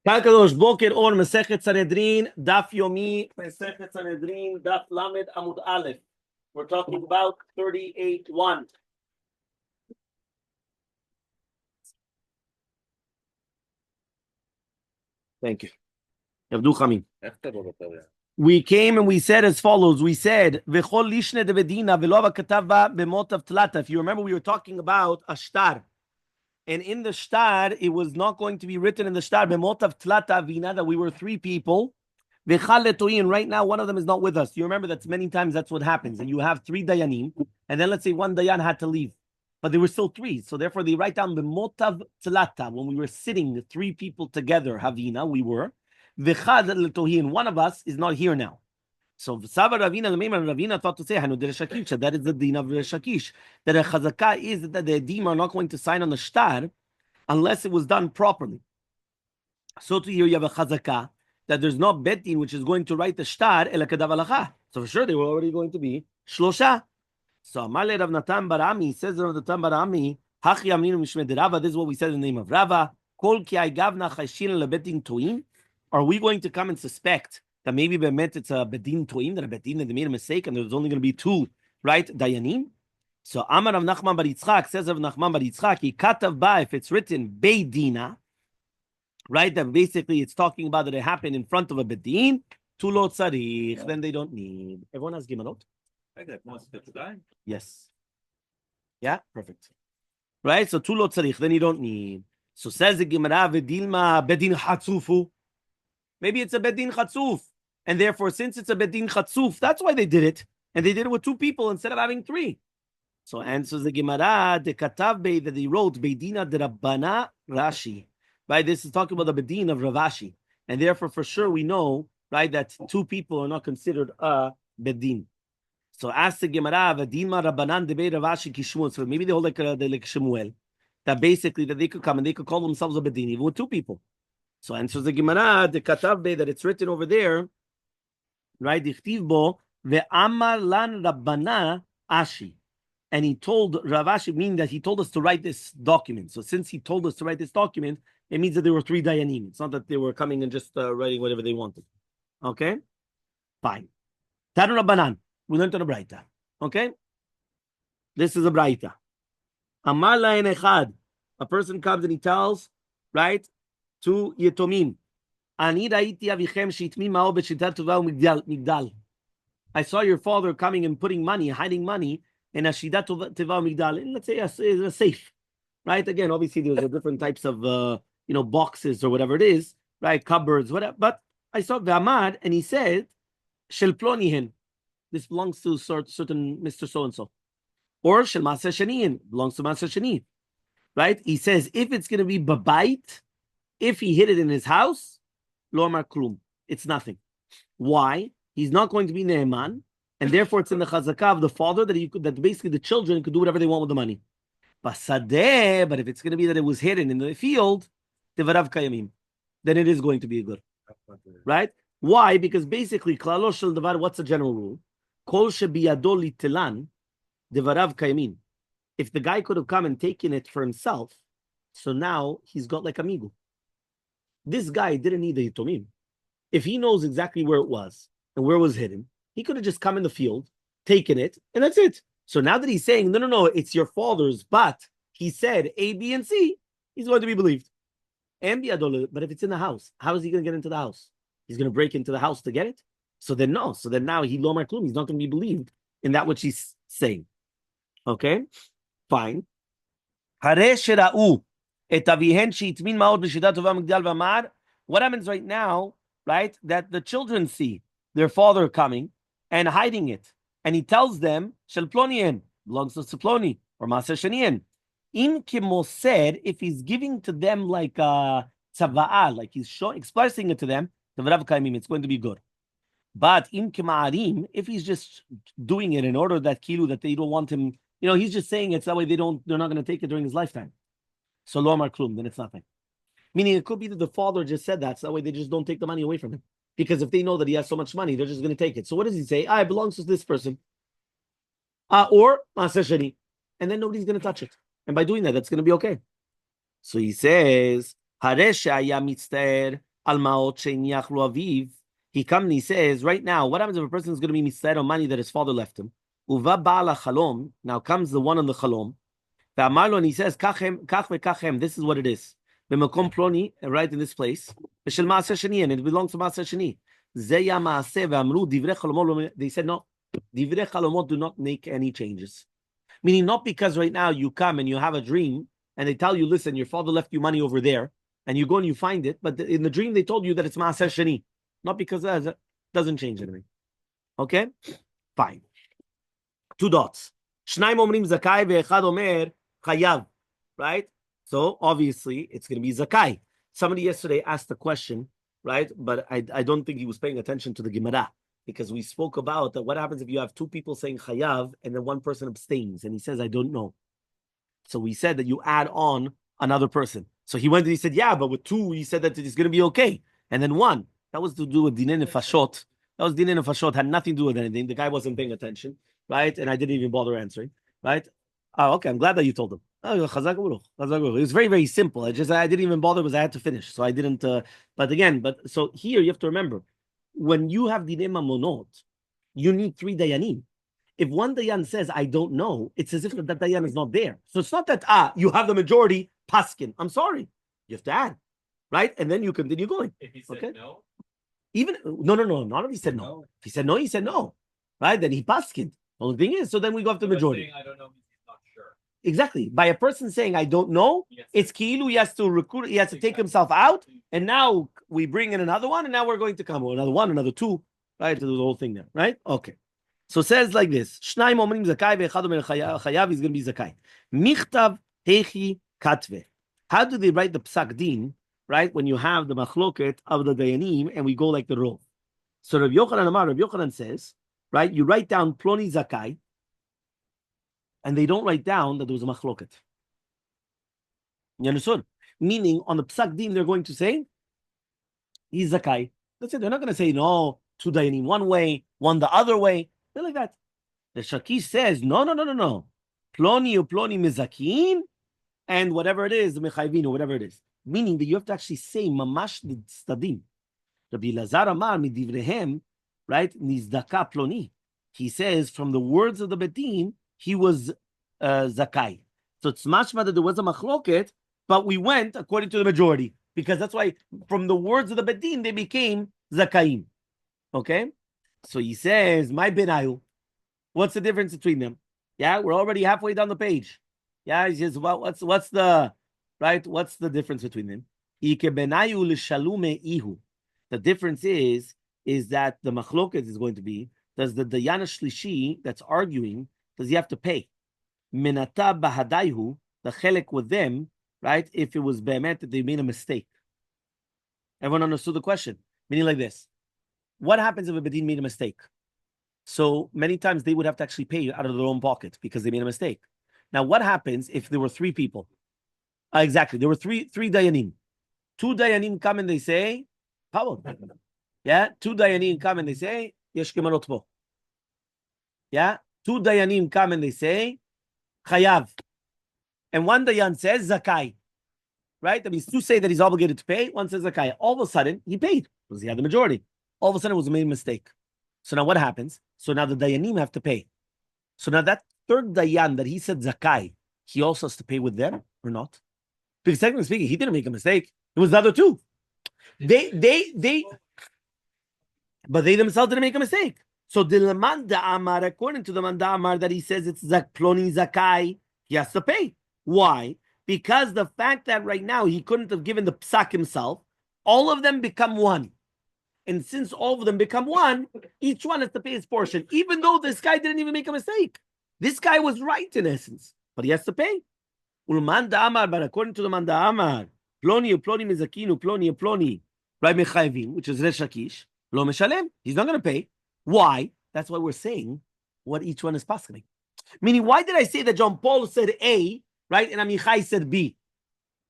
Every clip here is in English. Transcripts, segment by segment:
Kalkadosh Boker Or Masechet Sanhedrin Daf Yomi Masechet Sanhedrin Daf Lamed Amud Aleph. We're talking about 38:1. Thank you. We came and we said as follows. We said, V'chol lishne de bedina v'lo katava b'motav tlata. If you remember, we were talking about a shtar. And in the shtar, it was not going to be written in the shtar, b'motav tlata vina, that we were three people. V'chal letoi, and right now one of them is not with us. You remember that many times that's what happens. And you have three dayanim, and then let's say one dayan had to leave. But there were still three. So therefore they write down b'motav tlata. When we were sitting, the three people together, havina, we were. V'chad letohi, and one of us is not here now. So Sava Ravina Ravina thought to say Hanu Shakish, that is the din of Shakish. That a chazaka is that the edim are not going to sign on the shtar unless it was done properly. So to here you have a chazaka that there's not betin which is going to write the shtar ela kadav alacha. So for sure they were already going to be shlosha. So Elmaleh Rav Natan Barami says Rav Natan Barami Hachi Aminu Mishmed Rava. This is what we said in the name of Rava. Kol ki gavna chashin lebetin toim. Are we going to come and suspect that maybe bemet it's a bedin toim, that a bedin that they made a mistake and there's only going to be two, right, dayanim? So Amar Rav Nachman bar Yitzchak says Rav Nachman bar Yitzchak, he katav ba, if it's written beidina, right, that basically it's talking about that it happened in front of a bedin, tu lo tzarich, then they don't need. Everyone has gimanot? Yes. Yeah, perfect. Right, so tu lo tzarich, then you don't need. So says the Gemara, vedilma bedin chatzufu. Maybe it's a bedin chatzuf. And therefore, since it's a bedin chatzuf, that's why they did it. And they did it with two people instead of having three. So answers the Gemara, the katav be that they wrote, bedina de Rabbana Rashi. Right? This is talking about the bedin of Ravashi. And therefore, for sure, we know, right, that two people are not considered a bedin. So ask the Gemara, vedima Rabbanan de be Ravashi kishmuel. So maybe they hold like Shemuel. That basically, that they could come and they could call themselves a bedin, even with two people. So answers the Gemara, the katav be that it's written over there, right? Dichtiv bo ve'amar lan Rabbana Ashi, and he told Ravashi, meaning that he told us to write this document. So since he told us to write this document, it means that there were three dayanim. It's not that they were coming and just writing whatever they wanted. Okay, fine. Tanu Rabbanan, we learned on a braita. Okay, this is a braita. Amar la'en echad, a person comes and he tells, right, to Yetomim. I saw your father coming and putting money, hiding money in a shidat teva migdal, in, let's say a safe, right? Again, obviously there's different types of boxes or whatever it is, right? Cupboards, whatever. But I saw V'amad, and he said, Shel plonihin, this belongs to certain Mr. So and so, or Shel Masechenian belongs to Masecheni, right? He says if it's going to be babait. If he hid it in his house, lo amar klum, it's nothing. Why? He's not going to be ne'eman, and therefore it's in the chazakah of the father that basically the children could do whatever they want with the money. But if it's going to be that it was hidden in the field, devarav kayamim, then it is going to be good, right? Why? Because basically, klalo shel davar, what's the general rule? Kol shebiyado litelan, devarav kayamim. If the guy could have come and taken it for himself, so now he's got like amigo. This guy didn't need the Yitomim. If he knows exactly where it was and where it was hidden, he could have just come in the field, taken it, and that's it. So now that he's saying, no, it's your father's, but he said A, B, and C, he's going to be believed. But if it's in the house, how is he going to get into the house? He's going to break into the house to get it? So then no. So then now he lomar klum. He's not going to be believed in that which he's saying. Okay? Fine. Hare shera'u. What happens right now, right? That the children see their father coming and hiding it. And he tells them, Shel plonian, belongs to Ploni, or Masechenian. In kimosed, if he's giving to them like a tzava'ah, like he's expressing it to them, it's going to be good. But in kima'arim, if he's just doing it in order that kilu, that they don't want him, he's just saying it so that way they're not going to take it during his lifetime. So lo amar klum, then it's nothing. Meaning it could be that the father just said that, so that way they just don't take the money away from him. Because if they know that he has so much money, they're just going to take it. So what does he say? It belongs to this person. Or Masecheni. And then nobody's going to touch it. And by doing that, that's going to be okay. So he says, Al ma'ot she'niach lo aviv. He comes and he says, right now, what happens if a person is going to be mitzvah on money that his father left him? Uva ba'ala chalom. Now comes the one on the chalom. Ve'amar lo, and he says, kachem, kach ve'kachem. This is what it is. B'makom ploni, right in this place. V'shel ma'aseh sheni, and it belongs to ma'aseh sheni. Zeya ma'aseh ve'amru divrei chalomot. They said, no, divrei chalomot do not make any changes. Meaning not because right now you come and you have a dream and they tell you, listen, your father left you money over there, and you go and you find it, but in the dream they told you that it's Masechet Sheni. Not because that doesn't change anything. Okay? Fine. 2 dots. Shnaim omrim zakai ve'echad omer chayav. Right? So obviously it's going to be zakai. Somebody yesterday asked a question, right? But I don't think he was paying attention to the Gemara, because we spoke about that what happens if you have 2 people saying chayav and then one person abstains and he says, I don't know. So we said that you add on another person. So he went and he said, yeah, but with 2, he said that it's going to be okay. And then 1, that was to do with Dinin Nefashot. That was Dinin Nefashot, had nothing to do with anything. The guy wasn't paying attention, right? And I didn't even bother answering, right? Oh, okay, I'm glad that you told him. Oh, chazak baruch, chazak baruch. It was very, very simple. I didn't even bother because I had to finish. So I didn't, so here you have to remember, when you have Dinei Mamonot, you need 3 Dayanim. If one Dayan says, I don't know, it's as if that Dayan is not there. So it's not that, you have the majority, paskin. I'm sorry. You have to add, right? And then you continue going. If he said no? Even, no, not if he said no. If he said no, he said no, right? Then he paskin. The only thing is, so then we go up to the majority. Saying, I don't know means he's not sure. Exactly. By a person saying, I don't know, it's ki'ilu, he has to recruit, he has to take himself out, and now we bring in another one, and now we're going to come, another 1, another 2, right? To do the whole thing there, right? Okay. So it says like this: Shnaim omrim zakai ve'echad omer chayav is going to be zakai. Michtav hechi katve. How do they write the psak din? Right, when you have the machloket of the dayanim, and we go like the rov. So Rabbi Yochanan says, right, you write down ploni zakai, and they don't write down that there was a machloket. You understood? Meaning on the psak din they're going to say he's zakai. That's it. They're not going to say no, 2 dayanim one way, 1 the other way. They're like that. The Shakish says, no. Ploni or ploni mizakin, and whatever it is, mechayvin or whatever it is. Meaning that you have to actually say, mamash stadim. Rabbi Lazar Amar midivrehem, right? Nizdaka ploni. He says, from the words of the Bedin, he was zakai. So it's mashma that there was a machloket, but we went according to the majority. Because that's why from the words of the Bedin, they became zakaim. Okay? So he says, my benayu, what's the difference between them? Yeah, we're already halfway down the page. Yeah, he says, well, what's the difference between them? The difference is that the machloket is going to be, does the dayan shlishi that's arguing, does he have to pay? Minata bahadaihu, the chelek with them, right? If it was be'emet that they made a mistake. Everyone understood the question? Meaning like this. What happens if a bedin made a mistake? So many times they would have to actually pay out of their own pocket because they made a mistake. Now, what happens if there were 3 people? Exactly, there were three dayanim. 2 dayanim come and they say, yeah, 2 dayanim come and they say, yesh kemanot po. Yeah, 2 dayanim come and they say, chayav. And 1 dayan says, zakai. Right? That means 2 say that he's obligated to pay, 1 says zakai. All of a sudden, he paid because he had the majority. All of a sudden, it was made a mistake. So now what happens? So now the dayanim have to pay. So now that 3rd dayan that he said zakai, he also has to pay with them or not? Because technically speaking, he didn't make a mistake. It was the other 2. But they themselves didn't make a mistake. So the manda amar, according to the manda amar that he says it's ploni zakai, he has to pay. Why? Because the fact that right now he couldn't have given the psak himself, all of them become 1. And since all of them become 1, each one has to pay his portion, even though this guy didn't even make a mistake. This guy was right in essence, but he has to pay. Ulmanda amar, but according to the manda amar, ploni mizakinu, ploni, right mechayvin, which is Resh Lakish, lo meshalem. He's not going to pay. Why? That's why we're saying what each one is passing. Meaning, why did I say that John Paul said A, right, and Amichai said B,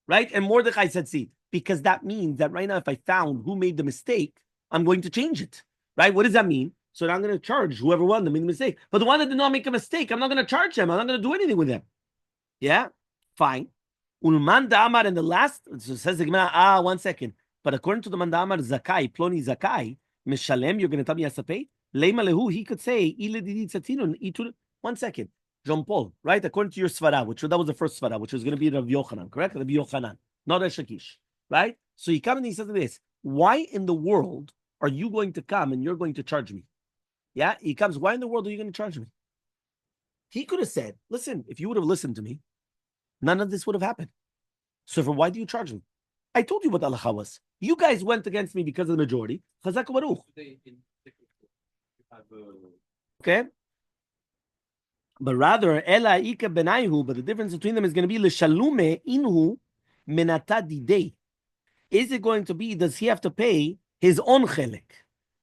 right, and Mordechai said C? Because that means that right now, if I found who made the mistake, I'm going to change it, right? What does that mean? So now I'm going to charge whoever won that made the mistake. But the one that did not make a mistake, I'm not going to charge them. I'm not going to do anything with them. Yeah, fine. Ulman Damar, and the last, so says the Gemara, 1 second. But according to the Mandamar Zakai, Ploni Zakai, Mishalem, you're going to tell me he has to pay? Leimalehu, he could say, one second. Jean Paul, right? According to your Svara, that was the first Svara, which was going to be Rav Yochanan, correct? Rav Yochanan, not Resh Lakish, right? So he comes and he says this, why in the world are you going to come and you're going to charge me? Yeah, he comes, why in the world are you going to charge me? He could have said, listen, if you would have listened to me, none of this would have happened. So why do you charge me? I told you what the halacha was. You guys went against me because of the majority. Chazak Baruch. Okay? But rather, Ela Ika Benaihu, but the difference between them is going to be L'shalume Inhu Menata Didei. Is it going to be, does he have to pay his own chelik?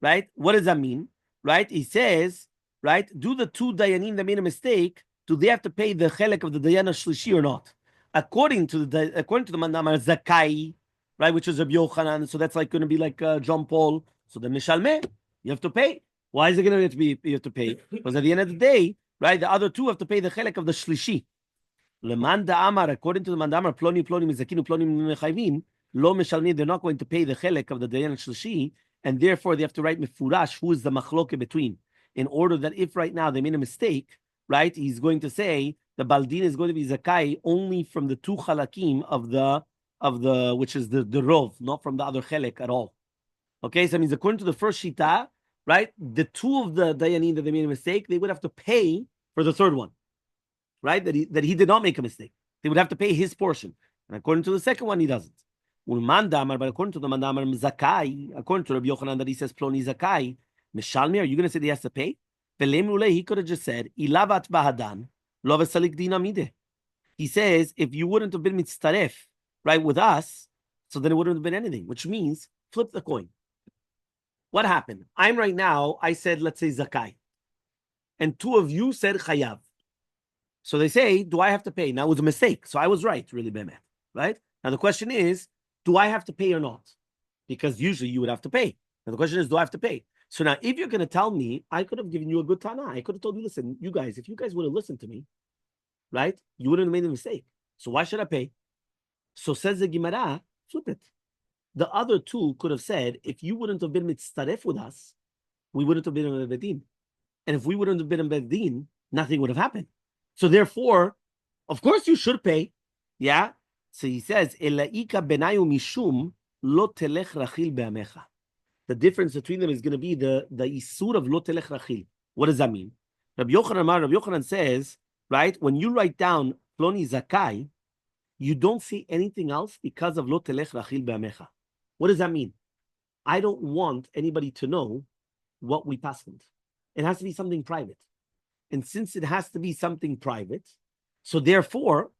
Right? What does that mean? Right? He says, right, do the two Dayanim that made a mistake, do they have to pay the chelik of the Dayana Shlishi or not? According to the Mandamar Zakai, right, which is Rabbi Yochanan, so that's like going to be like John Paul. So the Mishalmeh, you have to pay. Why is it going to have to be you have to pay? Because at the end of the day, right, the other two have to pay the chelik of the Shlishi. Lemanda Amar, according to the Mandamar, Ploni Mizakinu Ploni Mechayvin, Lo Mishalmeh, they're not going to pay the chelik of the Dayan Shlishi, and therefore they have to write Mefurash, who is the machloke between, in order that if right now they made a mistake, right, he's going to say the Baldin is going to be Zakai only from the two chalakim of the which is the Rov, not from the other chelek at all. Okay, so that means according to the first Shita, right, the two of the Dayanim that they made a mistake, they would have to pay for the third one, right? That he did not make a mistake. They would have to pay his portion. And according to the second one, he doesn't. But according to the Mandamar Zakai, according to Rabbi Yochanan that he says Ploni Zakai, Mishalmi, are you going to say that he has to pay? He could have just said, Ilavat Bahadan, Lo Vesalik Dina Mide. He says, if you wouldn't have been mitzaref, right, with us, so then it wouldn't have been anything, which means flip the coin. What happened? I said, let's say Zakai. And two of you said Chayav. So they say, do I have to pay? Now it was a mistake. So I was right, really, Bemet. Right? Now the question is, do I have to pay or not? Because usually you would have to pay. Now the question is, do I have to pay? So now if you're going to tell me, I could have given you a good Tana. I could have told you, listen, you guys, if you guys would have listened to me, right, you wouldn't have made a mistake. So why should I pay? So says the Gemara, flip it. The other two could have said, if you wouldn't have been mitzaref with us, we wouldn't have been in Bedin. And if we wouldn't have been in Bedin, nothing would have happened. So therefore, of course you should pay. Yeah? So he says, Elaika benayu mishum lo telech rachil be'amecha. The difference between them is going to be the isur of lo telech rachil. What does that mean? Rabbi Yochanan says, right, when you write down Ploni Zakai, you don't see anything else because of lo telech rachil be'amecha. What does that mean? I don't want anybody to know what we passed. It has to be something private. And since it has to be something private, so therefore,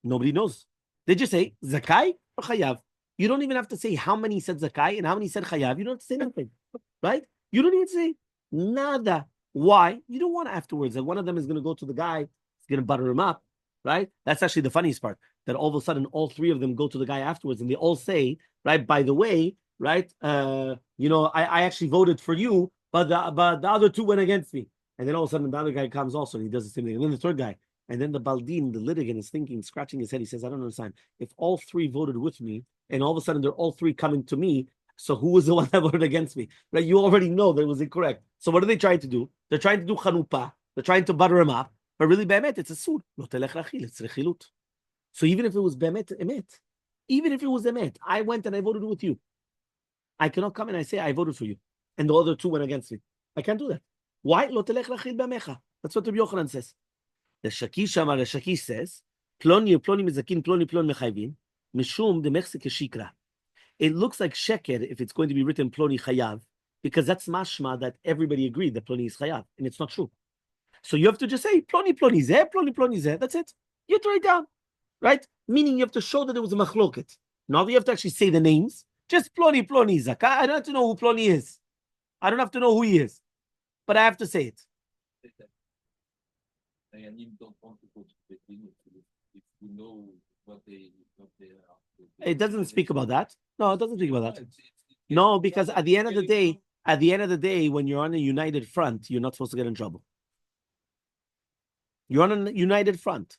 nobody knows. They just say, Zakai or Chayav. You don't even have to say how many said Zakai and how many said Chayav. You don't have to say nothing, right? You don't even say nada. Why? You don't want afterwards that one of them is going to go to the guy, he's going to butter him up, right? That's actually the funniest part, that all of a sudden all three of them go to the guy afterwards and they all say, right, by the way, right, I actually voted for you, but the other two went against me. And then all of a sudden the other guy comes also and he does the same thing. And then the third guy. And then the Baldin, the litigant, is thinking, scratching his head. He says, I don't understand. If all three voted with me and all of a sudden they're all three coming to me, so who was the one that voted against me? Right? You already know that it was incorrect. So what are they trying to do? They're trying to do chanupa. They're trying to butter him up. But really, be'emet, it's a sur. Lo telech rachil, it's rechilut. So even if it was be'emet, emet, even if it was emet, I went and I voted with you. I cannot come and I say, I voted for you. And the other two went against me. I can't do that. Why? Lo telech rachil be'amecha. That's what Rabbi Yochanan says. The Shakish says, Ploni mizakin, ploni mechayvin, mishum de Mexico shikra. It looks like sheker if it's going to be written ploni chayav, because that's mashma that everybody agreed that ploni is chayav, and it's not true. So you have to just say ploni zeh, ploni zeh. That's it. You have to write down, right? Meaning you have to show that there was a machloket. Not that you have to actually say the names. Just ploni zaka. I don't have to know who ploni is. I don't have to know who he is, but I have to say it. Don't want to go to the if you know what they are. It doesn't speak about that. No, it doesn't speak about that. No, because at the end of the day, when you're on a united front, you're not supposed to get in trouble. You're on a united front.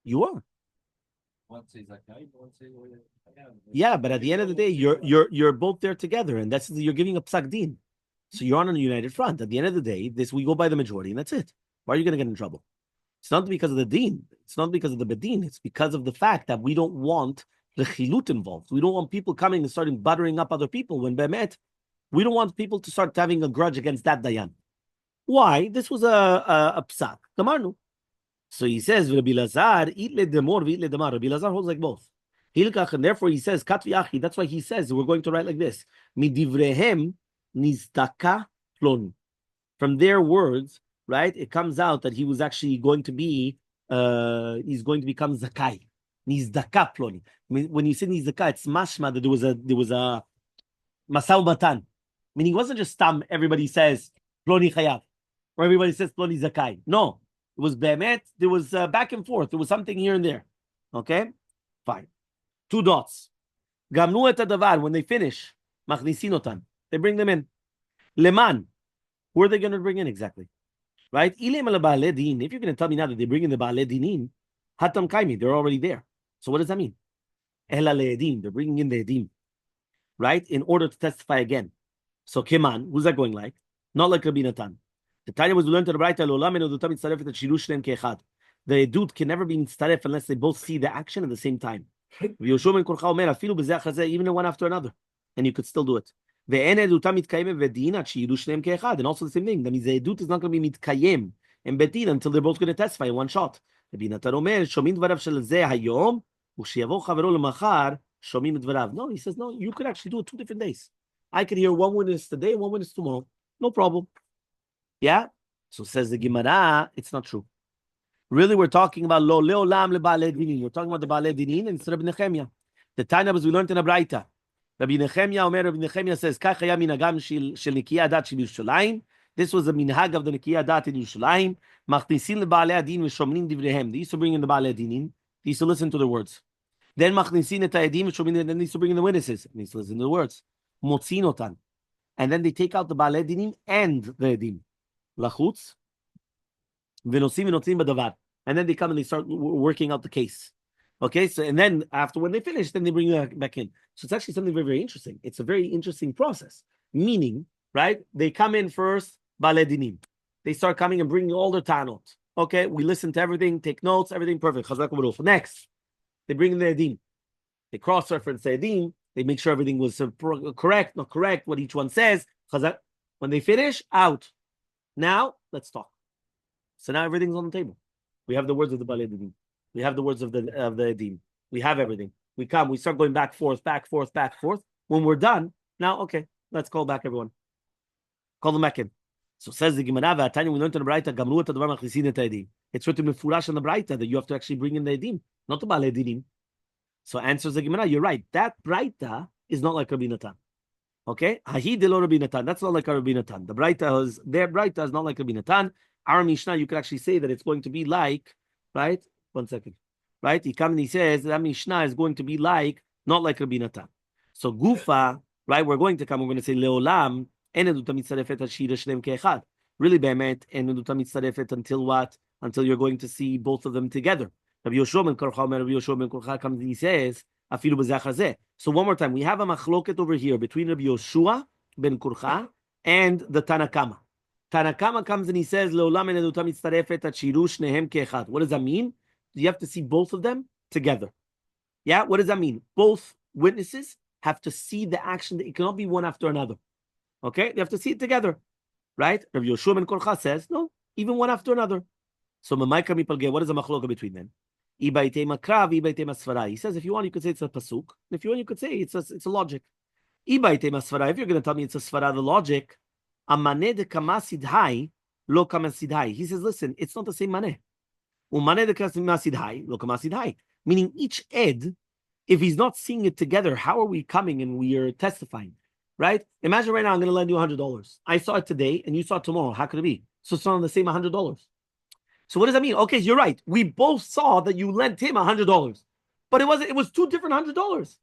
You are. One says Zakai, one says Yeah, but at the end of the day, you're both there together, and that's you're giving a psak din. So you're on a united front. At the end of the day, this we go by the majority, and that's it. Why are you going to get in trouble? It's not because of the din. It's not because of the bedin. It's because of the fact that we don't want the chilut involved. We don't want people coming and starting buttering up other people when bemet. We don't want people to start having a grudge against that dayan. Why? This was a psak. Tamarnu. So he says, Rabbi Lazar, eat le demor, eat le demar. Rabbi Lazar holds like both. Hilkach, and therefore he says, Katvi achi. That's why he says we're going to write like this. Midivrehem nizdaka ploni. From their words, right? It comes out that he was actually going to be, he's going to become zakai. Nizdaka ploni. When you say nizdaka, it's mashma that there was a masau matan. Meaning it wasn't just tam. Everybody says ploni chayav, or everybody says ploni zakai. No. It was be'emet. There was back and forth. There was something here and there. Okay? Fine. 2 dots. Gamnu et hadavar. When they finish, machnisin otan. They bring them in. Leman. Who are they going to bring in exactly? Right? Ilem al ba'alei din. If you're going to tell me now that they bring in the ba'alei dinin, hatam kaimi. They're already there. So what does that mean? Ela le'edim. They're bringing in the edim. Right? In order to testify again. So keman. Who's that going like? Not like Rabbi Natan. The Tanya was learned to the Braita, the edut can never be mitzaref unless they both see the action at the same time. Even one after another, and you could still do it. And also the same thing. That means the edut is not going to be mitkayem and bedin until they're both going to testify in one shot. No, he says no. You could actually do it 2 different days. I could hear one witness today, one witness tomorrow. No problem. Yeah? So says the Gemara, it's not true. Really, we're talking about lo leolam leba'alei dinin. We're talking about the ba'alei dinin and it's Rabbi Nechemia. The Tanya as we learned in a Braita. Rabbi Nechemia says, Kach haya minhagam shel Nikiyah Adat shel Yerushalayim. This was a minhag of the Nikiyah Adat in Yerushalayim. Machnisin leba'alei adin v'shomrim divrehem. They used to bring in the ba'alei dinin. They used to listen to the words. Then machnisin et ha'edim v'shomrim. Then they used to bring in the witnesses. They used to listen to the words. Motzin otan. And then they take out the ba'alei dinin and the edim. Lachutz, and then they come and they start working out the case. Okay, so and then after when they finish, then they bring you back in. So it's actually something very, very interesting. It's a very interesting process. Meaning, right? They come in first, ba'alei dinim. They start coming and bringing all their tanot. Okay, we listen to everything, take notes, everything perfect. Next, they bring in the edim. They cross-reference the edim. They make sure everything was correct, not correct, what each one says. When they finish, out. Now, let's talk. So now everything's on the table. We have the words of the ba'alei dinim. We have the words of the edim. We have everything. We start going back, forth. When we're done, now, okay, let's call back everyone. Call them back in. So says the Gemara, Tanya, we learned in the Braita, Gamru et hadavar machnisin et ha'edim. It's written mefurash in the Braita that you have to actually bring in the edim, not the ba'alei dinim. So answers the Gemara, you're right. That Braita is not like Rabbi Natan. Okay, Hahi de lo Rabbi Natan. That's not like Rabbi Natan. Their Braita is not like Rabbi Natan. Our Mishnah, you could actually say that it's going to be like, right? 1 second, right? He comes and he says that Mishnah is going to be like, not like Rabbi Natan. So Gufa, right? We're going to say Leolam eneduta mitzarefet hashira shlem keechad. Really, be'emet eneduta mitzarefet until what? Until you're going to see both of them together. Rabbi Yoshua ben Korcha comes and he says. So one more time, we have a machloket over here between Rabbi Yoshua ben Kurcha and the Tanakama. Tanakama comes and he says, what does that mean? You have to see both of them together. Yeah, what does that mean? Both witnesses have to see the action. It cannot be one after another. Okay, they have to see it together. Right? Rabbi Yoshua ben Korcha says, no, even one after another. So what is the machloket between them? He says, if you want, you could say it's a pasuk. If you want, you could say it's a logic. If you're going to tell me it's a svara, the logic, he says, listen, it's not the same maneh. Meaning each ed, if he's not seeing it together, how are we coming and we are testifying? Right? Imagine right now, I'm going to lend you $100. I saw it today and you saw it tomorrow. How could it be? So it's not on the same $100. So what does that mean? Okay, you're right. We both saw that you lent him $100, but it was 2 different $100.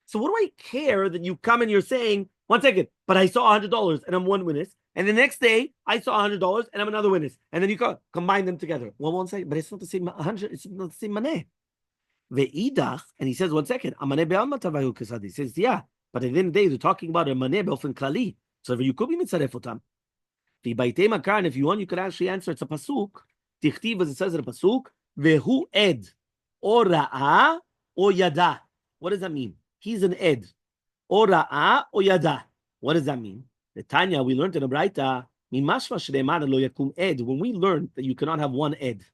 So what do I care that you come and you're saying, 1 second, but I saw $100 and I'm one witness, and the next day I saw $100 and I'm another witness, and then you combine them together. 1 second, but it's not the same 100. It's not the same maneh. Ve'idach, and he says, 1 second, Amaneh be'alma tavayu kesad. He says, yeah, but at the end of the day, they're talking about Amaneh be'ofen klali. So you could be mitzaref otam. V'baitei makar, and if you want, you could actually answer. It's a pasuk. Tichtiv, as it says in a pasuk, ve'hu ed, or ra'a, or yada. What does that mean? He's an ed. Or ra'a, or yada. What does that mean? The Tanya, we learned in a Braita, mimashva shneimar lo yakum ed. When we learned that you cannot have one ed.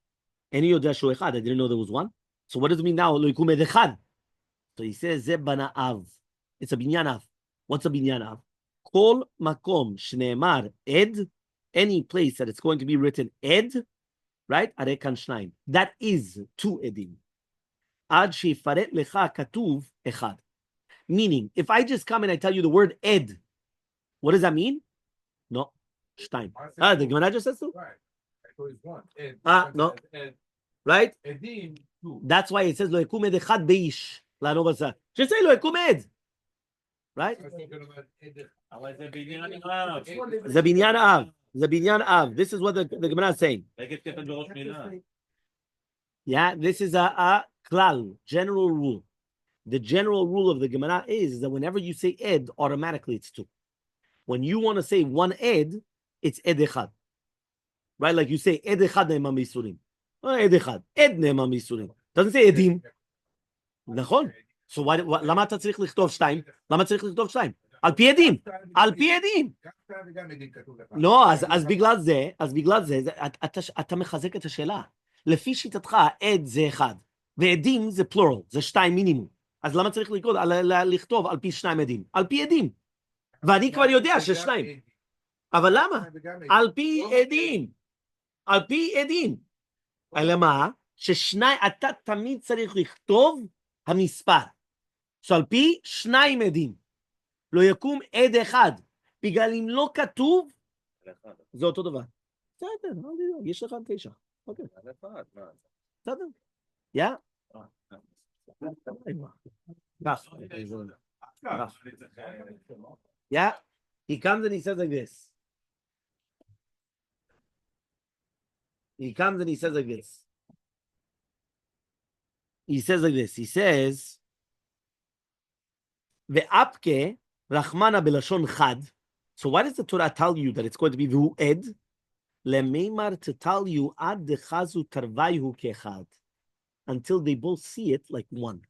Any yodah shu echad, I didn't know there was one. So what does it mean now? Lo yakum ed echad. So he says, ze bana av. It's a binyan av. What's a binyan av? Kol makom shneimar ed. Any place that it's going to be written ed, right? Arekan shnaim. That is two edim. Ad shefaret lecha katuv echad. Meaning, if I just come and I tell you the word ed, what does that mean? No, shnaim. The Gemara just says so. Right. I thought it's one. No. Right? Edim, two. That's why it says lo yakum ed echad beish. La'ano basa. Just say lo yakum ed. Right? The binyan av. The binyan av. This is what the Gemara is saying. Yeah, this is a klal, general rule. The general rule of the Gemara is that whenever you say ed, automatically it's two. When you want to say one ed, it's ed echad. Right? Like you say ed echad ne'emam b'yisurim. Ed echad. Ed ne'emam b'yisurim. Doesn't say edim. נכון. So why, למה אתה צריך לכתוב שתיים? למה צריך לכתוב שתיים? על פי עדים. על פי עדים. לא, אז בגלל זה, אתה מחזק את השאלה. לפי שיטתך, עד זה אחד, ועדים זה פלורל, זה שתיים מינימום. אז למה צריך לכתוב על פי שניים עדים? על פי עדים. ואני כבר יודע ששניים. אבל למה? על פי עדים. על פי עדים. אלא מה? ששניים, אתה תמיד צריך לכתוב המספר. So על פי שניים עדים. לא יקום עד אחד. בגלל אם לא כתוב, זה אותו דבר. בסדר, יש לך 9. אוקיי. בסדר. יא? Yeah, he comes and he says like this. He comes and he says like this. He says like this. He says, "Ve'apke rachmana belashon chad." So why does the Torah tell you that it's going to be v'hu ed? Lemeimar, to tell you ad dechazu tarvayhu kechad, until they both see it like one.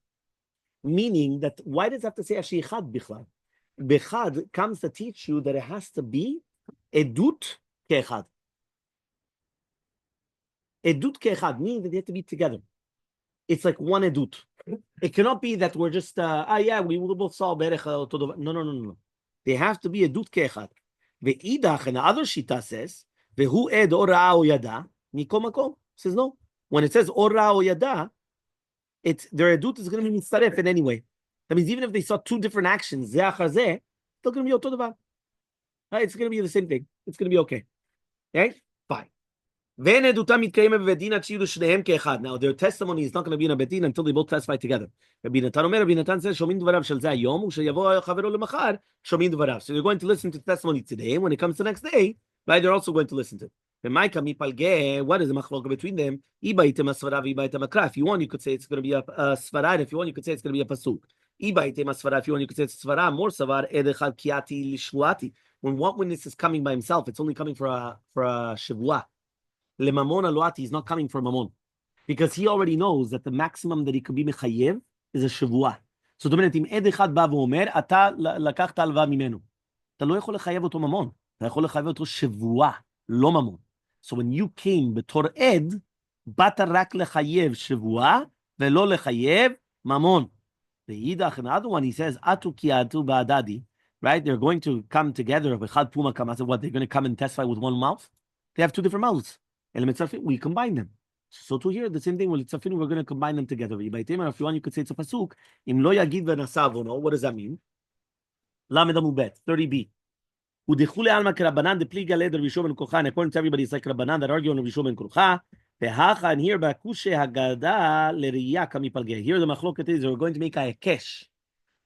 Meaning that why does it have to say actually chad bichlal? Bechad comes to teach you that it has to be edut kechad. Edut kechad meaning that they have to be together. It's like one edut. It cannot be that we're just we will both saw berech. No. They have to be edut kechad. Ve'idach, and the other shita says ve'hu ed or ra'a o yada mikom makom. Says no. When it says or ra'a o yada, it's their edut is going to be mitzaref in any way. That means even if they saw two different actions, zeh achar zeh, still going to be oto davar. Right? It's going to be the same thing. It's going to be okay. Okay? Fine. Now, their testimony is not going to be in a bedin until they both testify together. Rabbi Natan says, so you're going to listen to testimony today. When it comes to the next day, right, they're also going to listen to it. What is the machlok between them? If you want, you could say it's going to be a svarad. If you want, you could say it's going to be a pasuk. If you want, you could say it's svarad. More savar edechad kiati lishvuati. When one witness is coming by himself, it's only coming for a shavua. Lemamon aluati is not coming for mamon, because he already knows that the maximum that he could be mechayev is a shavua. So the minute ed echad ba v'omer, ata lakachta alva mimenu. אתה לא יכול לחייב אותו ממון. אתה יכול לחייב אותו שבועה, לא ממון. So when you came בתור עד, באת רק לחייב שבועה, ולא לחייב ממון. ואידך, another one, he says, אתו כי אתו בעדדי, right? They're going to come together, אחד פומה כמה, so what, they're going to come and testify with one mouth? They have two different mouths. We combine them. So to hear the same thing, we're going to combine them together. If you want, you could say it's a pasuk. Im lo yagid v'nasav, what does that mean? Lamed amubet, 30b. Udechule alma kerabanan de pliga leder Rishon ben Kocha. And according to everybody, it's like Rabbanan that argue on Rishon ben Kocha. Vehacha, and here bakushe hagada leriya kamipalge. Here the machloket is, we're going to make a hekesh,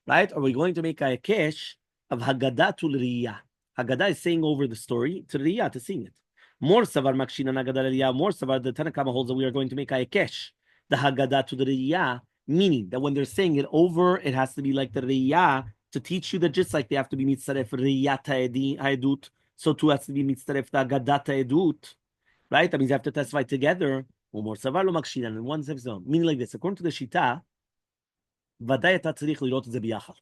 right? Are we going to make a hekesh of hagada to leriya? Haggadah is saying over the story to leriya, to sing it. More savar makshina nagada leriya. More savar, the Tanakama holds that we are going to make a hekesh, the haggadah to the leriya, Meaning that when they're saying it over, it has to be like the riyah to teach you that just like they have to be mitzaref riyat ha'edut, so too has to be mitzaref the agadat ha'edut, right? That means they have to testify together. Umor savar lo makshinan, and one says no. Meaning like this, according to the shita, vaday אתה צריך לראות את זה ביחד.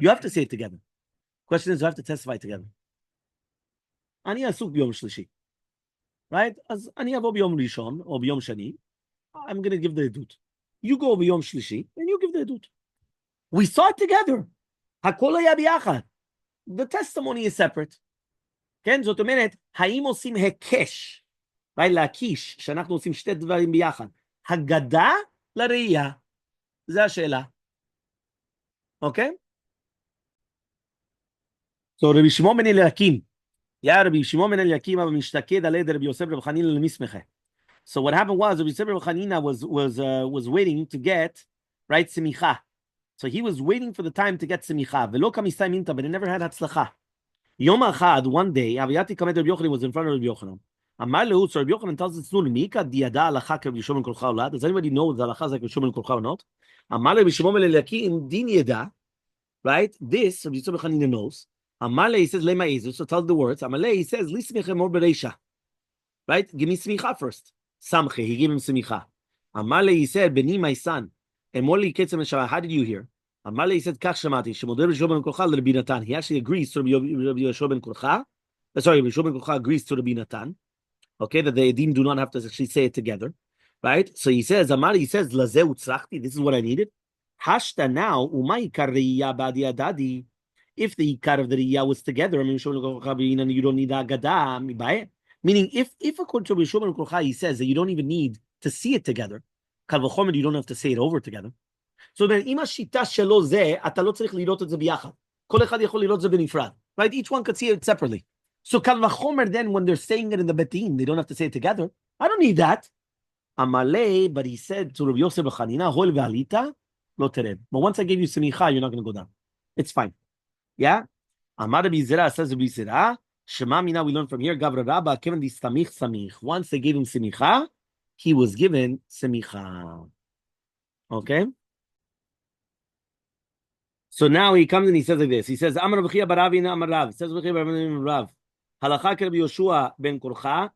You have to say it together. Question is, you have to testify together. אני עסוק ביום שלישי, right? אז אני אבוא ביום ראשון או ביום שני, I'm going to give the עדות. You go ביום שלישי, and you give the עדות. We saw it together. הכל היה ביחד. The testimony is separate. כן? זאת אומרת, האם עושים הקש, right? להקיש, שאנחנו עושים שתי דברים ביחד. הגדה לראייה. זו השאלה. אוקיי? So רבי שמעון בן אליקים, רבי שמעון בן אליקים משתקד על ידי רבי יוסף רבי חנינא למסמכה. So what happened was Rabbi Yosef Chanina was waiting to get right semicha. So he was waiting for the time to get semicha. Velo kamistai minta, but he never had hatzlacha. Yom achad, one day, Aviyati Kamed Rabbi Yochanan was in front of Rabbi Yochanan. Amar lehu, so Rabbi Yochanan tells us, Mika diada alacha Rabbi Shimon kolcha olad. Does anybody know the alacha is like Rabbi Shimon kolcha or not? Amar Rabbi Shimon ben Eliakim din yeda. Right? This Rabbi Yosef Chanina knows. Amar he says lema ezu. So tell the words. Amar he says li smicha mor bereisha. Right? Give me smicha first. Samche, he gave him semicha. Amale, he said, Beni, my son. Emoli ketzem shama. How did you hear? Amale, he said, Kach shamati. Shemodeh Rabbi ben Korcha Rabbi Natan. He actually agrees to Rabbi ben Korcha. Sorry, Rabbi ben Korcha agrees to Rabbi Natan. Okay, that the edim do not have to actually say it together, right? So he says, Amale, he says, Lazeh utzrachti. This is what I needed. Hashta now umay karriya badi adadi. If the ikar of the riyah was together, I mean, you don't need agada. Meaning, if according to Rabbi Shimon Korcha, he says that you don't even need to see it together, Kal v'chomer, you don't have to say it over together. So then, אם השיטה שלו זה, אתה לא צריך לראות את זה ביחד. כל אחד יכול לראות את זה בנפרד. Right? Each one could see it separately. So Kal v'chomer, then, when they're saying it in the betin, they don't have to say it together. I don't need that. Amalei, but he said to Rabbi Yosef Chanina, hol v'alita, lo tered. But once I gave you semicha, you're not going to go down. It's fine. Yeah? Amar Rabbi Zera says Rabbi Zera, Shema Mina, we learn from here, Gavra Rabba, given the samich. Once they gave him semicha, he was given semicha. Okay? So now he comes and he says like this. He says, Amar B'chia Baravina Amar Rav. Says B'chia Baravina Rav. Halakha ke Rabbi Yoshua ben Korcha.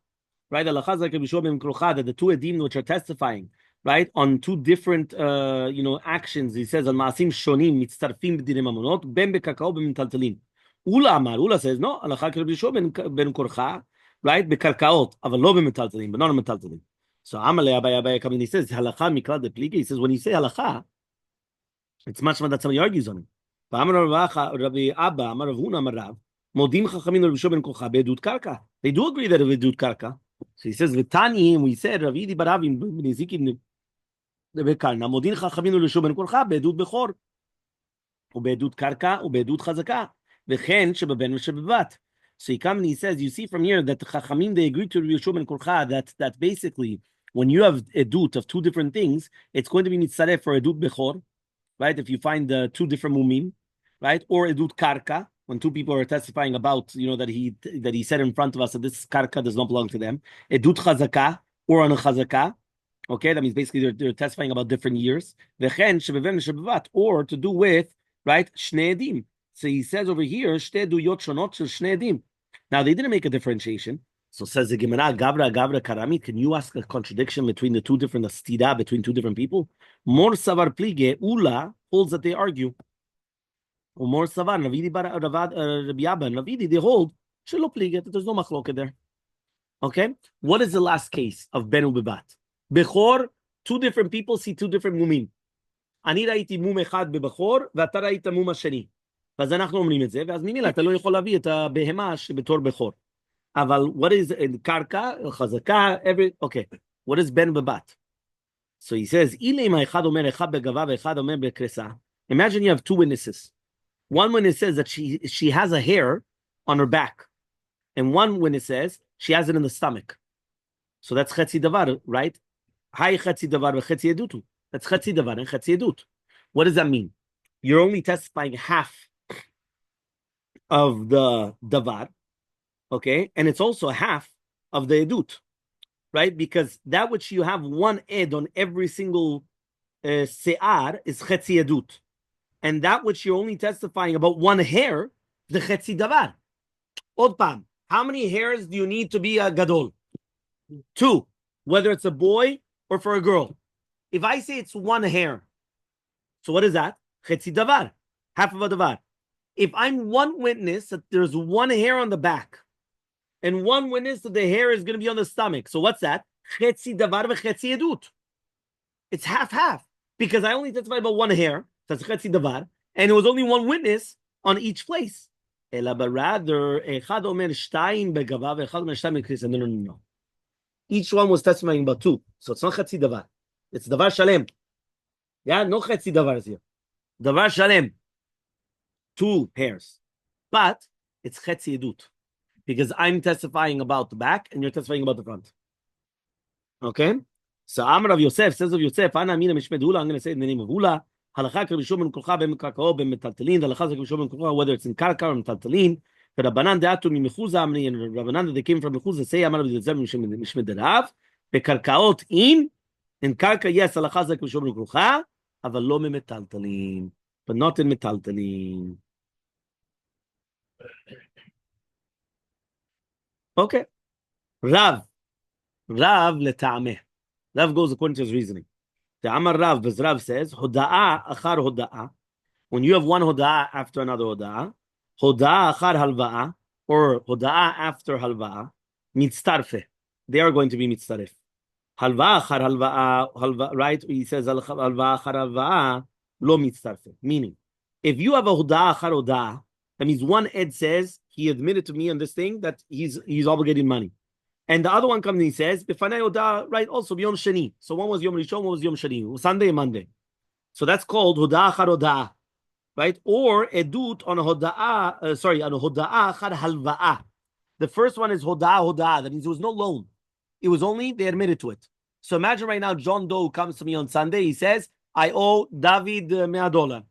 Right? Halakha is like Rabbi Yoshua ben Korcha, that the two edim which are testifying, right, on two different, actions. He says, on Maasim Shonim, mitztarfim b'dinim amonot, ben bekakao ben mitaltalin. Ula says, no, הלכה כרבי יהושע בן קורחה, right, בקרקעות, אבל לא במטלטלים, but not on מטלטלים. So, Amaleh Abai comes and he says, הלכה מקרא דפליגי, he says, when you say הלכה, it's much more that somebody argues on it. ואמר רבי אבא, אמר רב הונא, אמר רב, מודים חכמים לרבי יהושע בן קורחה בעדות קרקע. They do agree that it's עדות קרקע. So he says, ותני, we said, רבי ידי ברבים, בנזיקים, בקרנה, מודים חכמים לרבי יהושע בן קורחה בעדות בכור, ובעדות קרקע, ובעדות חזקה. So he comes and he says, you see from here that the Chachamim, they agree to Rabbi Yeshua ben Korcha that basically when you have edut of two different things, it's going to be mitzaref for edut bechor, right? If you find two different mumim, right? Or edut karka, when two people are testifying about, that he said in front of us that this karka does not belong to them. Edut chazaka, or on a chazaka. Okay, that means basically they're testifying about different years. Or to do with, right, shnei edim. So he says over here, now they didn't make a differentiation. So says the Gemara, Gavra Karami, can you ask a contradiction between the two different astida, between two different people? More savar plige, Ula holds that they argue. Or more savar, Ravidi Rabbi Abba and Ravidi, they hold, Shelo plige, that there's no machloket there. Okay? What is the last case of Benu Bebat? Bechor, two different people see two different mumim. אני ראיתי מום אחד בבחור, ואתה ראית מום השני. ואז אנחנו אומרים את זה, ואז ממילא אתה לא יכול להביא את הבהמה שבתור בכור. אבל what is קרקע, חזקה, okay, what is בן בבת? So he says, אם האחד אומר אחד בגבה ואחד אומר בקרסה, imagine you have two witnesses. One witness says that she has a hair on her back. And one witness says she has it in the stomach. So that's חצי דבר, right? היי חצי דבר וחצי עדותו. That's חצי דבר and חצי עדות. What does that mean? You're only testifying half of the davar, okay? And it's also half of the edut, right? Because that which you have one ed on every single se'ar is chetzi edut. And that which you're only testifying about one hair, the chetzi davar. Od pam, how many hairs do you need to be a gadol? 2, whether it's a boy or for a girl. If I say it's one hair, so what is that? Chetzi davar, half of a davar. If I'm one witness that there's one hair on the back, and one witness that the hair is going to be on the stomach, so what's that? Chetzi davar v'chetzi edut. It's half, because I only testified about one hair, that's chetzi davar, and it was only one witness on each place. Ela rather, echad omer shtayim begava v'echad omer shtayim b'krisa. No. Each one was testifying about 2, so it's not chetzi davar. It's davar shalem. Yeah, no chetzi davar here. Davar shalem. 2 hairs, but it's chetzi edut because I'm testifying about the back and you're testifying about the front. Okay, so Amar of Yosef says of Yosef, Ana Amina Mishmed Hula. I'm going to say it in the name of Hula. Halakha K'Rishon Ben Kolcha Ben Kakao Ben Metaltalin. Halakha K'Rishon Ben Kolcha, whether it's in Karka or Metaltalin. But Rabbanan Deatu Mi Mechuza Amri, and Rabbanan that they came from Mechuza say Amar of Yosef Mishmed Rav. Bekarkaot in Karka, yes, Halakha K'Rishon Ben Kolcha, aval lo metaltalin, but not in metaltalin. Okay. Rav leta'ameh. Rav goes according to his reasoning. Ta'amar Rav, because Rav says, Hoda'a achar hoda'a. When you have one hoda'a after another hoda'a achar halva'a, or hoda'a after halva'a, mitztarfe. They are going to be mitztaref. Halva'a achar halva'a, right? He says, halva'a achar halva'a, lo mitztarfe. Meaning, if you have a hoda'a achar hoda'a, that means one ed says, he admitted to me on this thing that he's obligated money. And the other one comes and he says, right, also Yom Shani. So one was Yom Rishon, one was Yom Shani, Sunday and Monday. So that's called Hoda'a Achar Hoda'a, right? Or Edut on a Hoda'a, on a Hoda'a Achar Halva'a. The first one is Hoda'a. That means there was no loan. It was only, they admitted to it. So imagine right now, John Doe comes to me on Sunday. He says, I owe David $100.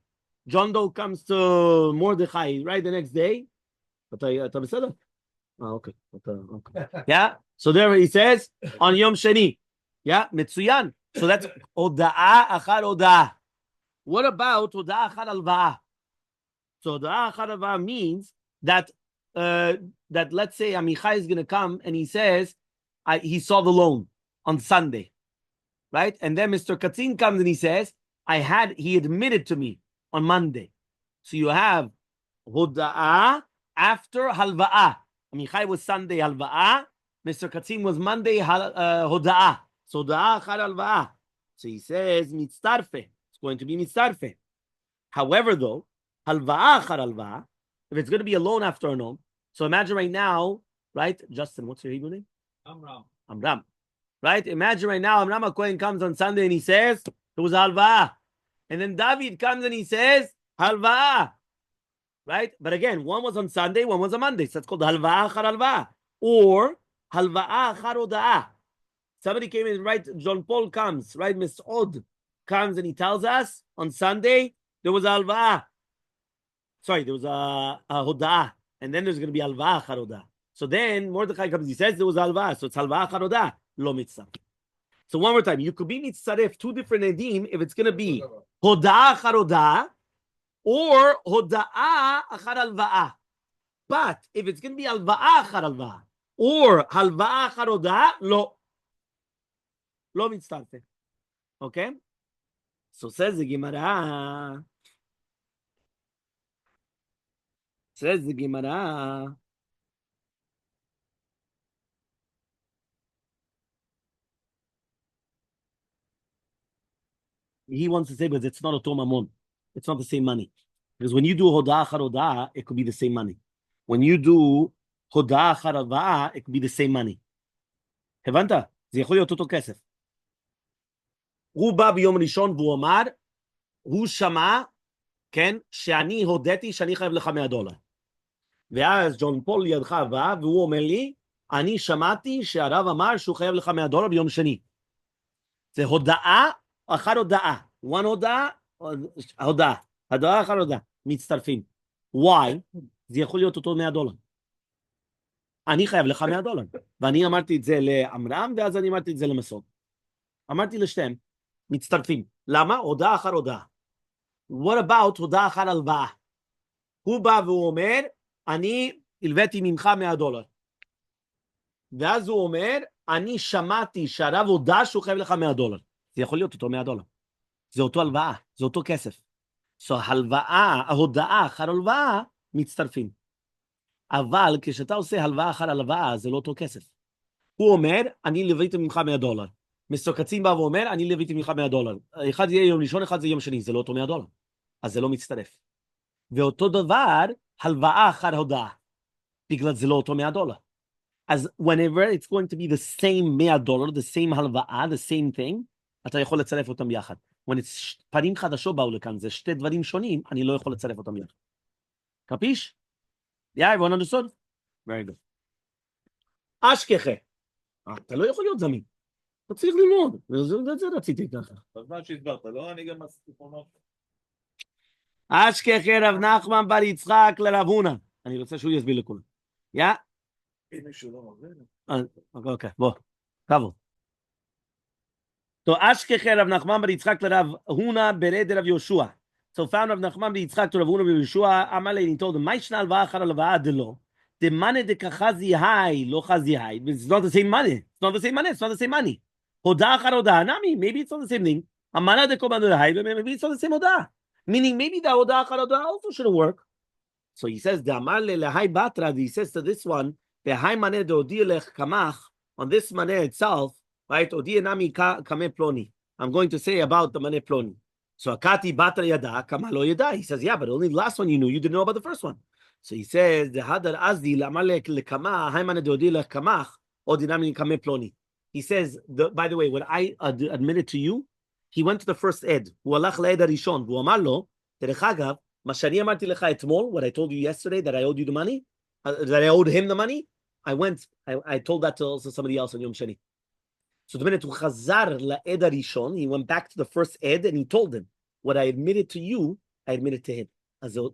John Doe comes to Mordechai, right, the next day. But okay. Yeah. So there he says on Yom Shani. Yeah, Mitsuyan. So that's Hoda'a Achar Hoda'a. What about Hoda'a Achar Halva'a? So Hoda'a Achar Halva'a means that that let's say Amichai is going to come and he says he saw the loan on Sunday, right? And then Mr. Katzin comes and he says he admitted to me on Monday. So you have Hoda'a after Halva'a. Amichai was Sunday Halva'a. Mr. Katzin was Monday Hoda'a. So Hoda'a Achar Halva'a. So he says mitztarfe. It's going to be mitztarfe. However, though, Halva'a Achar Halva'a, if it's going to be a loan after a loan, so imagine right now, right? Justin, what's your Hebrew name? Amram. Right? Imagine right now, Amram HaKohen comes on Sunday and he says, it was Halva'a. And then David comes and he says, Halva'a. Right? But again, one was on Sunday, one was on Monday. So it's called Halva'a Achar Halva'a. Or Halva'a Achar Hoda'a. Somebody came in, right? John Paul comes, right? Miss Od comes and he tells us on Sunday there was Halva'a. Sorry, there was a Hoda'a. And then there's going to be Halva'a Achar Hoda'a. So then Mordechai comes, he says there was Halva'a. So it's Halva'a Achar Hoda'a. Lo mitzvah. So one more time, you could be mitzaref 2 different edim if it's going to be Hoda'a Achar Hoda'a or Hoda'a Achar Halva'a. But if it's going to be Halva'a Achar Halva'a or Halva'a Achar Hoda'a, lo mitzaref. Okay? So says the Gemara. He wants to say, but it's not a tomamon. It's not the same money. Because when you do Hoda'a Achar Hoda'a, it could be the same money. When you do Hoda'a Achar Halva'a, it could be the same money. הבנת? זה יכול להיות אותו כסף. הוא בא ביום ראשון והוא אמר, הוא שמע, כן, שאני הודיתי שאני חייב לך $100. ואז ג'ון פול לידך בא, והוא אומר לי, אני שמעתי שהרב אמר שהוא חייב לך $100 ביום שני. זה הודעה אחר הודעה. one הודעה, הודעה אחר הודעה. מצטרפים. why? זה יכול להיות אותו $100. אני חייב לך $100. ואני אמרתי את זה לאמרם, ואז אני אמרתי את זה למסוד. אמרתי לשתיהם, מצטרפים. למה? הודעה אחר הודעה. What about הודעה אחר הלוואה? הוא בא והוא אומר, אני הלוויתי ממך $100. ואז הוא אומר, אני שמעתי שהרב הודע שהוא חייב לך $100. זה יכול להיות אותו $100. זה אותו הלוואה, זה אותו כסף. So, הלוואה, ההודעה אחר הלוואה, מצטרפים. אבל כשאתה עושה הלוואה אחר הלוואה, זה לא אותו כסף. הוא אומר, אני לוויתי ממך $100. מיסטר קצין בא ואומר, אני לוויתי ממך $100. אחד יהיה יום ראשון, אחד זה יום שני, זה לא אותו $100. אז זה לא מצטרף. ואותו דבר, הלוואה אחר הודעה. בגלל זה לא אותו $100. אז whenever it's going to be the same $100, the same הלוואה, the same thing, אתה יכול לצרף אותם יחד. when it's פנים חדשות באו לכאן, זה שתי דברים שונים, אני לא יכול לצרף אותם יחד. קפיש? Yeah, everyone understood? Very good. אשכחה. אתה לא יכול להיות זמין. אתה צריך ללמוד. זה רציתי ככה. בזמן שהסברת, לא? אני גם הספונות. אשכחה רב נחמן בר יצחק לרב הונא. אני רוצה שהוא יסביר לכולם. יא? אם מישהו לא מבין. אוקיי, בוא. קבו. So אשכחה רב נחמן בר יצחק לרב הונא ברד רב יהושע. So found Rav Nachman Yitzchak to Rav Huna bar Yeshua. Amaleh, he told him, "My shnal va'achar alva'ad lo. The money de kachazi hai lo chazi hai. It's not the same money. It's not the same money. It's not the same money. Hoda achar hoda. Nami, maybe it's not the same thing. Amana de komanu hai. Maybe it's not the same hoda. Meaning maybe the hoda achar hoda also shouldn't work. So he says, "The amaleh lehai batra." He says to this one, "The hai money de odi lech kamach." On this money itself, right? Odi nami kame ploni. I'm going to say about the money ploni. So Akati Batra Yada, Kamalo Yada. He says, yeah, but only the last one you knew. You didn't know about the first one. So he says, the Hadar Azdi, Lamalek Lekama, Haimane Dodi Lekamach, Odinami Kame Ploni. He says, by the way, when I admitted to you, he went to the first Ed, Walach Laed Arishon, Wuamarlo, Terechagav, Mashani Amarti Lecha Etmol, what I told you yesterday that I owed you the money, that I owed him the money. I told that to also somebody else on Yom Shani. So the minute Chazar Laed Arishon, he went back to the first Ed and he told him, what I admitted to you, I admitted to him. It's the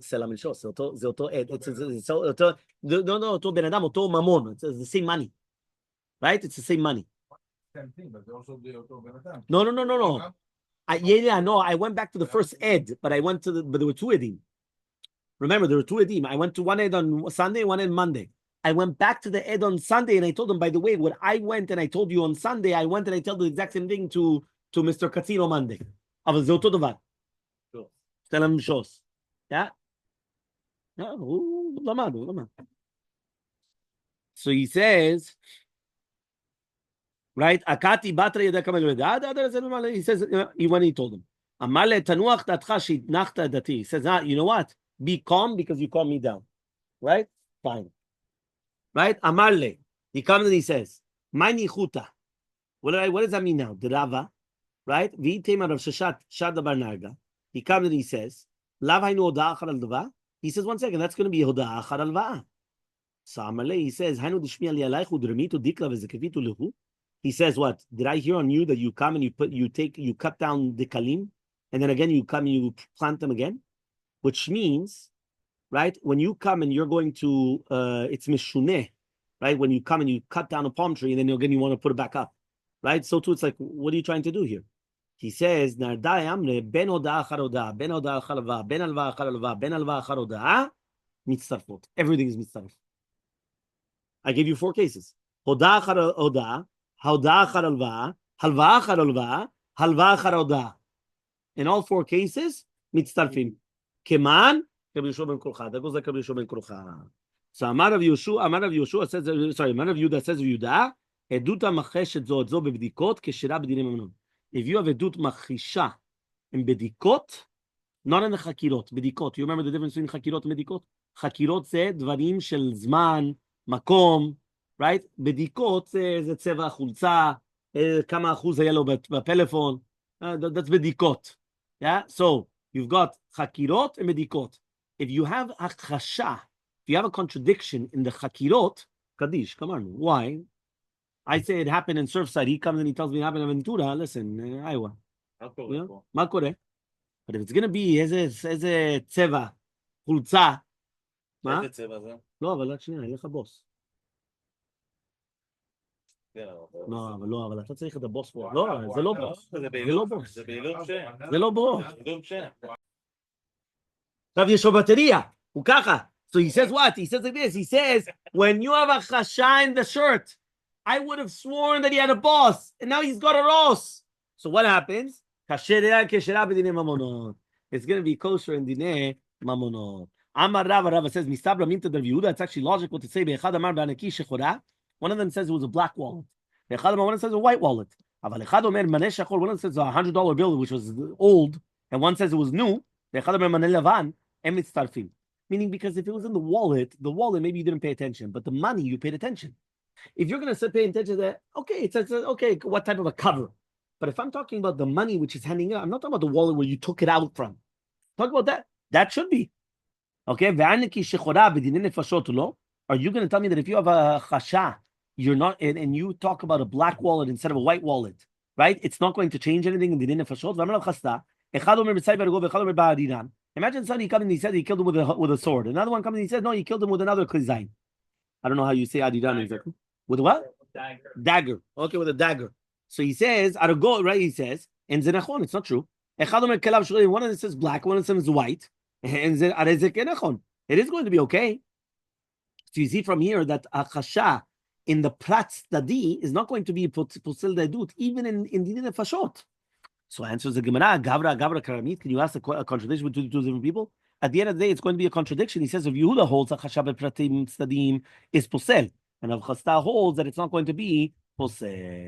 same money. Right? It's the same money. Same thing, but also the No. I went back to the first Ed, but but there were two Edim. Remember, there were two Edim. I went to one Ed on Sunday, one Ed Monday. I went back to the Ed on Sunday and I told him, by the way, when I went and I told you on Sunday, I went and I told the exact same thing to Mr. Katzin on Monday. אבל זה אותו דבר. תן להם שוס. הוא למד. So he says, right, Akati Batra Yada Kamal Yada. He says, when he told him, Amale Tanuach Datcha Shidnachta Dati. He says, you know what? Be calm because you calm me down. Right? Fine. Right? Amale. He comes and he says, My nichuta. What does that mean now? The Rava, right? V'itema Rav Shashat Shad Bar Narga. He comes and he says, Lav hainu hoda achar al. He says, 1 second, that's going to be hoda achar al. So Elmaleh, he says, Hainu dishmi ali alaychu dremitu dikla v'zekevitu lehu. He says, what? Did I hear on you that you come and you cut down the kalim, and then again you come and you plant them again? Which means, right, when you come and you're going to, it's mishuneh, right? When you come and you cut down a palm tree, and then again you want to put it back up, right? So too, it's like, what are you trying to do here? He says, Nardai amre ben hoda achar hoda, ben hoda achar alva, ben alva achar alva, ben alva achar hoda, mitzarfot. Everything is mitzarf. I gave you 4 cases. Hoda achar hoda, hoda achar alva, halva achar alva, halva achar hoda. In all 4 cases, mitzarfim. Keman, Rabbi Yeshua ben Kolcha. That goes like Rabbi Yeshua ben Kolcha. So Amar Rav Yeshua says, Amar Rav Yehuda says, Yehuda, eduta macheshet zo bebdikot keshira b'dinim amnon. If you have edut machisha in bedikot, not in the chakirot, bedikot. You remember the difference between chakirot and bedikot? Chakirot זה דברים של זמן, מקום, right? bedikot זה צבע החולצה, כמה אחוז היה לו בפלאפון. That's bedikot. Yeah? So, you've got chakirot and bedikot. If you have achasha, if you have a contradiction in the chakirot, Kaddish, come on, why? I say it happened in Surfside. He comes and he tells me it happened in Ventura. Listen, Iowa. מה קורה? But if it's going to be איזה צבע, חולצה. מה? איזה צבע זה? לא, אבל עד שנייה, אין לך בוס. לא, אבל אתה צריך את הבוס פה. לא, זה לא בוס. זה זה לא בוס. זה בעילום שם. זה לא בוס. בעילום שם. עכשיו יש לו בטריה. הוא ככה. So he says what? He says like this. He says, when you have a chasha in the shirt, I would have sworn that he had a boss, and now he's got a ross. So what happens? It's going to be kosher in dineh mamonot. Amar Rava says, Mistabra minta der Yehuda. It's actually logical to say, Be'echad amar b'anaki shechora. One of them says it was a black wallet. Be'echad amar, one of them says a white wallet. Aval echad omer maneh shachor. One of them says a $100 bill, which was old, and one says it was new. Be'echad omer maneh lavan. Em mitztarfim. Meaning, because if it was in the wallet maybe you didn't pay attention, but the money you paid attention. If you're going to pay attention to that, okay, it's okay, what type of a cover? But if I'm talking about the money which is handing out, I'm not talking about the wallet where you took it out from. Talk about that. That should be. Okay? Are you going to tell me that if you have a chasha, you're not, and you talk about a black wallet instead of a white wallet, right? It's not going to change anything in the din nefashot. Imagine somebody coming and he said he killed him with a sword. Another one coming and he said, no, he killed him with another klizayin. I don't know how you say adidan exactly. With what? Dagger. Okay, with a dagger. So he says, Arago, right? He says, and zenachon, it's not true. One of them says black, one of them says white. And it is going to be okay. So you see from here that a chasha in the prat stadi is not going to be pusil dedut, even in the nefashot. So answers the Gemara, Gavra Karamit. Can you ask a contradiction between two different people? At the end of the day, it's going to be a contradiction. He says if Yehuda holds that Chashav Pratim Stadim is posel, and Av Chasta holds that it's not going to be posel.